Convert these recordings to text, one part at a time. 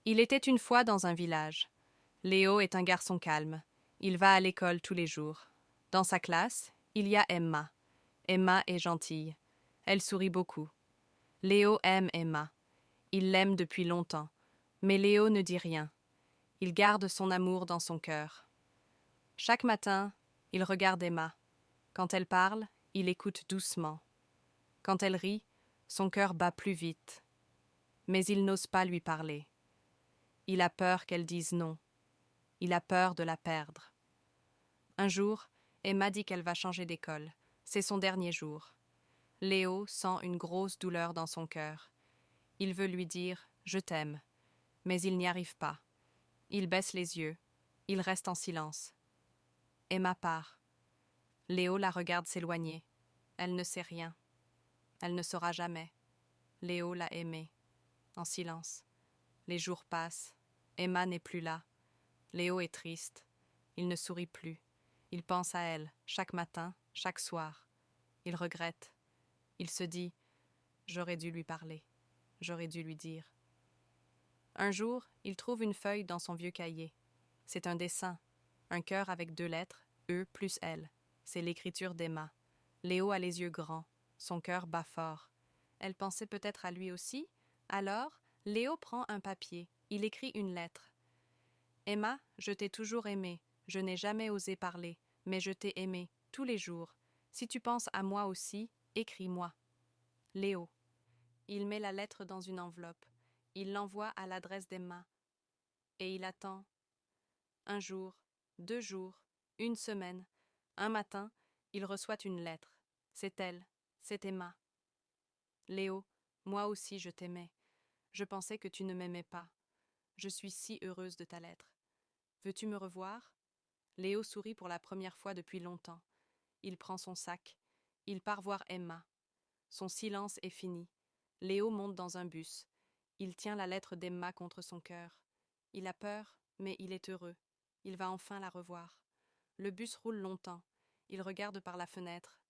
Il était une fois dans un village. Léo est un garçon calme. Il va à l'école tous les jours. Dans sa classe, il y a Emma. Emma est gentille. Elle sourit beaucoup. Léo aime Emma. Il l'aime depuis longtemps. Mais Léo ne dit rien. Il garde son amour dans son cœur. Chaque matin, il regarde Emma. Quand elle parle, il écoute doucement. Quand elle rit, son cœur bat plus vite. Mais il n'ose pas lui parler. Il a peur qu'elle dise non. Il a peur de la perdre. Un jour, Emma dit qu'elle va changer d'école. C'est son dernier jour. Léo sent une grosse douleur dans son cœur. Il veut lui dire « Je t'aime », mais il n'y arrive pas. Il baisse les yeux. Il reste en silence. Emma part. Léo la regarde s'éloigner. Elle ne sait rien. Elle ne saura jamais. Léo l'a aimée. En silence. Les jours passent. Emma n'est plus là. Léo est triste. Il ne sourit plus. Il pense à elle, chaque matin, chaque soir. Il regrette. Il se dit « J'aurais dû lui parler. J'aurais dû lui dire. » Un jour, il trouve une feuille dans son vieux cahier. C'est un dessin. Un cœur avec 2 lettres, E plus L. C'est l'écriture d'Emma. Léo a les yeux grands. Son cœur bat fort. Elle pensait peut-être à lui aussi. Alors, Léo prend un papier. Il écrit une lettre. Emma, je t'ai toujours aimée. Je n'ai jamais osé parler, mais je t'ai aimée, tous les jours. Si tu penses à moi aussi, écris-moi. Léo. Il met la lettre dans une enveloppe. Il l'envoie à l'adresse d'Emma. Et il attend. Un jour, 2 jours, une semaine. Un matin, il reçoit une lettre. C'est elle, c'est Emma. Léo, moi aussi je t'aimais. Je pensais que tu ne m'aimais pas. Je suis si heureuse de ta lettre. Veux-tu me revoir? Léo sourit pour la première fois depuis longtemps. Il prend son sac. Il part voir Emma. Son silence est fini. Léo monte dans un bus. Il tient la lettre d'Emma contre son cœur. Il a peur, mais il est heureux. Il va enfin la revoir. Le bus roule longtemps. Il regarde par la fenêtre.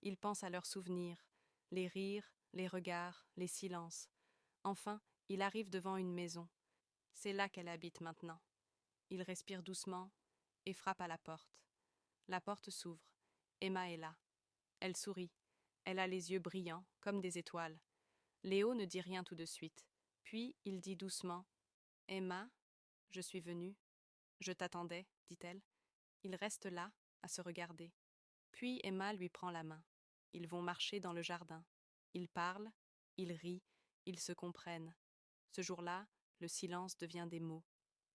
Il pense à leurs souvenirs, les rires, les regards, les silences. Enfin, il arrive devant une maison. C'est là qu'elle habite maintenant. Il respire doucement et frappe à la porte. La porte s'ouvre. Emma est là. Elle sourit. Elle a les yeux brillants, comme des étoiles. Léo ne dit rien tout de suite. Puis il dit doucement « Emma, je suis venue. Je t'attendais, dit-elle. » Il reste là, à se regarder. Puis Emma lui prend la main. Ils vont marcher dans le jardin. Ils parlent, ils rient, ils se comprennent. Ce jour-là, le silence devient des mots.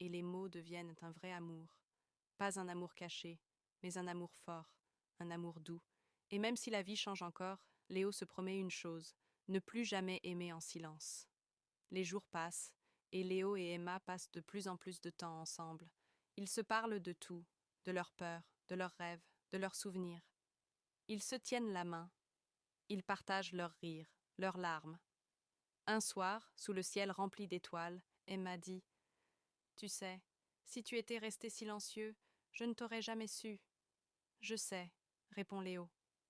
Et les mots deviennent un vrai amour. Pas un amour caché, mais un amour fort, un amour doux. Et même si la vie change encore, Léo se promet une chose, ne plus jamais aimer en silence. Les jours passent, et Léo et Emma passent de plus en plus de temps ensemble. Ils se parlent de tout, de leurs peurs, de leurs rêves, de leurs souvenirs. Ils se tiennent la main. Ils partagent leurs rires, leurs larmes. Un soir, sous le ciel rempli d'étoiles, Emma dit « Tu sais, si tu étais resté silencieux, je ne t'aurais jamais su. » « Je sais, » répond Léo.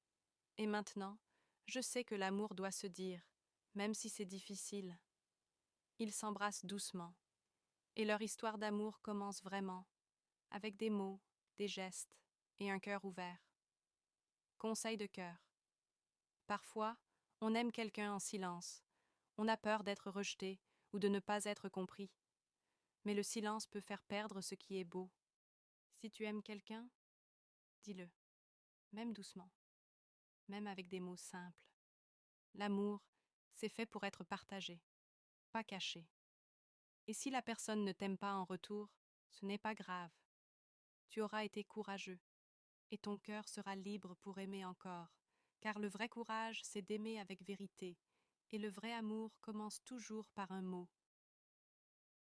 « Et maintenant, je sais que l'amour doit se dire, même si c'est difficile. » Ils s'embrassent doucement. Et leur histoire d'amour commence vraiment, avec des mots, des gestes et un cœur ouvert. Conseil de cœur. Parfois, on aime quelqu'un en silence. On a peur d'être rejeté ou de ne pas être compris. Mais le silence peut faire perdre ce qui est beau. Si tu aimes quelqu'un, dis-le, même doucement, même avec des mots simples. L'amour, c'est fait pour être partagé, pas caché. Et si la personne ne t'aime pas en retour, ce n'est pas grave. Tu auras été courageux, et ton cœur sera libre pour aimer encore, car le vrai courage, c'est d'aimer avec vérité, et le vrai amour commence toujours par un mot,